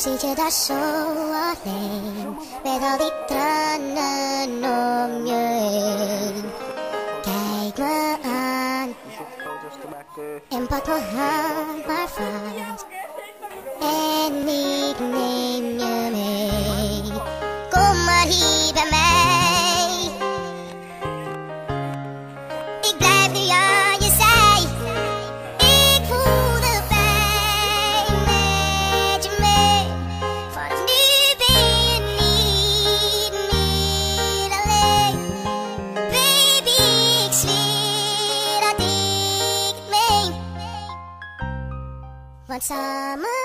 zit je daar zo alleen, met al die tranen om je heen. Kijk me aan en pak mijn hand maar vast en ik neem je mee. Kom maar hier bij mij, ik blijf nu aan je zij. Ik voel de pijn met je mee. Vanaf nu ben je niet meer alleen. Baby, ik zweer dat ik het meen. Want samen